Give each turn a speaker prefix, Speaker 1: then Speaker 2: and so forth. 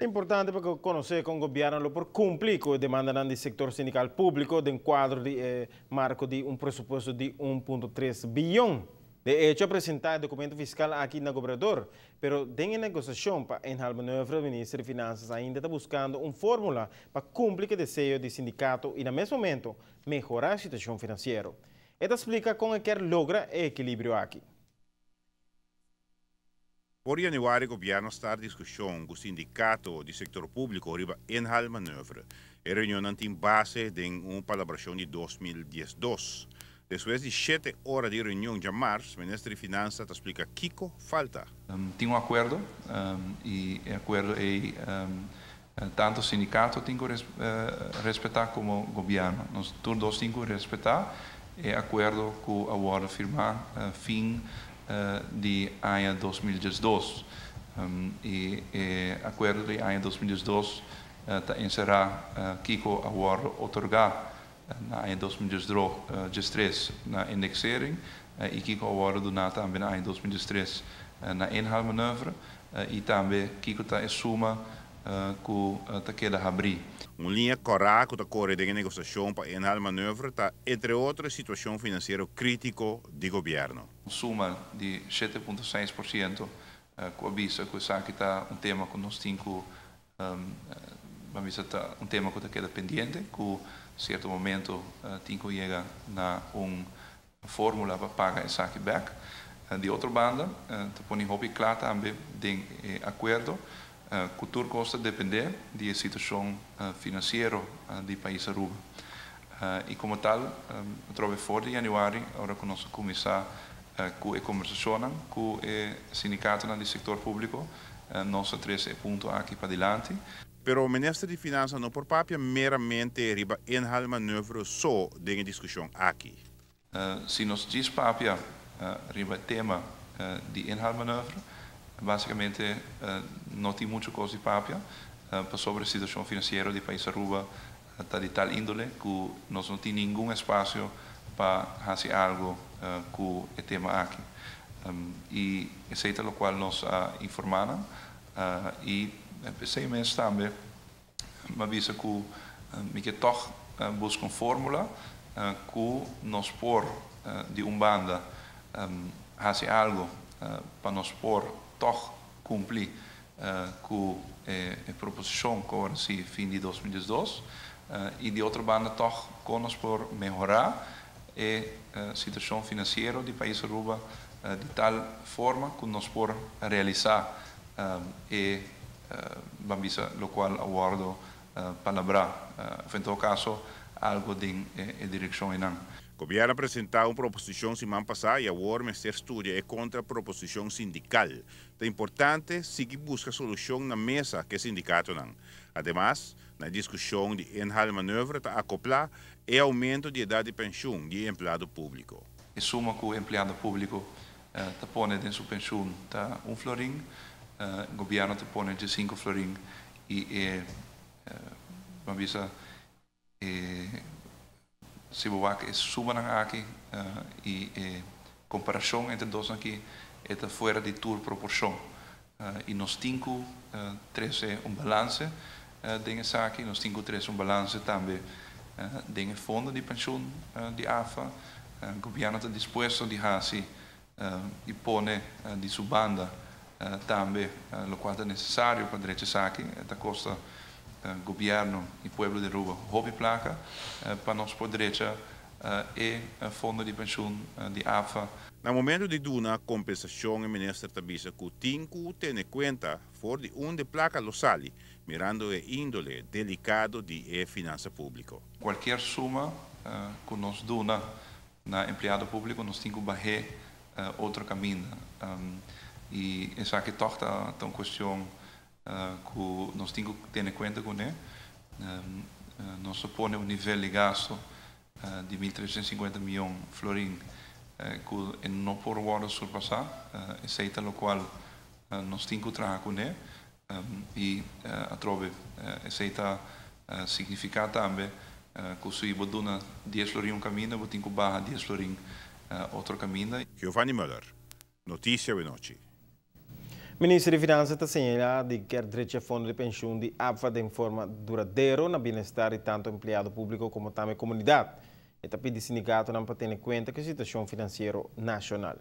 Speaker 1: É importante para conhecer com o governo por cumprir com a demanda do setor sindical público de quadro de marco de pressuposto de 1,3 bilhão. De hecho, apresentar documento fiscal aqui na governador, pero em negociação para enhal manobra, o ministro de Finanças ainda está buscando uma fórmula para cumprir com o desejo do sindicato e, no mesmo momento, melhorar a situação financeira. Esta explica como quer lograr equilíbrio aqui.
Speaker 2: Por januari, o governo está em discussão com o sindicato do setor público riba enhal manobra. A reunião tem base em uma colaboração de 2012. Depois de 7 horas de reunião de março, o ministro de Finanças explica que falta.
Speaker 3: Tem acordo e o acordo é tanto o sindicato tem que respeitar como o governo. Nós todos temos que respeitar o acordo que o acordo firmar fim de ano 2012. E o acordo de ano 2012 está encerrar que o acordo otorgar na ano 2013 na indexering e que o acordo do nata também na ano 2013 na enhal manobra e também que está em suma que queda abrir.
Speaker 2: Uma linha correta que corre de negociação para enhal manobra está entre outras situação financeira crítico do governo.
Speaker 3: Suma de 7,6% que avisa que está tema que nós temos um tema que queda pendente, que em certo momento tem que chegar na uma fórmula para pagar esse back. De outra banda, te põe bem claro também de acordo que tudo custa depender da situação financeira do país Aruba. E como tal, trovo fora de januário, agora que nós começar com a conversação com o sindicato do setor público, nós três pontos aqui para adiante.
Speaker 2: Pero o ministro de Finanças não propõe meramente riba enhal manobra só de discussão aqui.
Speaker 3: Se nós diz papia riba tema de enhal manobra, basicamente não tem muita coisa de papia sobre a situação financeira do país Aruba está de tal índole que nós não temos nenhum espaço para fazer algo com o tema aqui. E isso é o qual nós informaram e pensei mesmo também, mas visa que toch busca uma fórmula que nós por de banda fazer algo para nós por toch cumprir com a proposição que agora se fim de 2012 e de outra banda toch com nós por melhorar a situação financeira do país Aruba de tal forma que nós por realizar bambisa lo qual aguardo palabra em todo caso algo de direção em
Speaker 2: O governo apresentou uma proposição semana passada e agora o Ministério estuda a contraproposição sindical. É importante seguir buscar solução na mesa que o sindicato não. Ademais, na discussão de enhal manobra está acoplar o aumento de idade de pensão de empregado público.
Speaker 3: Em suma, que o empregado público está pondo em sua pensão tá florim, o governo está pondo de 5 florim e bambisa se você suma aqui e comparação entre dois aqui está fora de toda proporção e nós temos três balance dessa aqui nós temos três balance também de fundo de pensão de AFA o governo está disposto de fazer e pone de sua banda também o qual é necessário para direito aqui esta costa governo e povo de Aruba hobby placa para nós poder e fundo de pensão de AFA.
Speaker 2: No momento de dar compensação, o ministro Tabisa que tem que ter conta for de onde placa local, mirando o índole delicado de finança pública.
Speaker 3: Qualquer suma que nós dona na empregado público, nós temos que barrer outro caminho. E essa aqui toca uma questão que nós temos que ter em conta com ele. Nós supõe um nível de gasto de 1.350 milhões de florins que não pode surpassar, aceita o qual nós temos que trabalhar com ele e trove aceita significar também que se você dona 10 florins um caminho, você tem que barrar 10 florins outro caminho.
Speaker 2: Giovanni Müller, Notícia da Noite.
Speaker 1: Ministro de Finanças está assinalando que quer direito a fundo de pensão de APFA de forma duradoura no bem-estar de tanto empregado público como também comunidade. Está pedindo sindicato para ter em conta que a situação financeira nacional.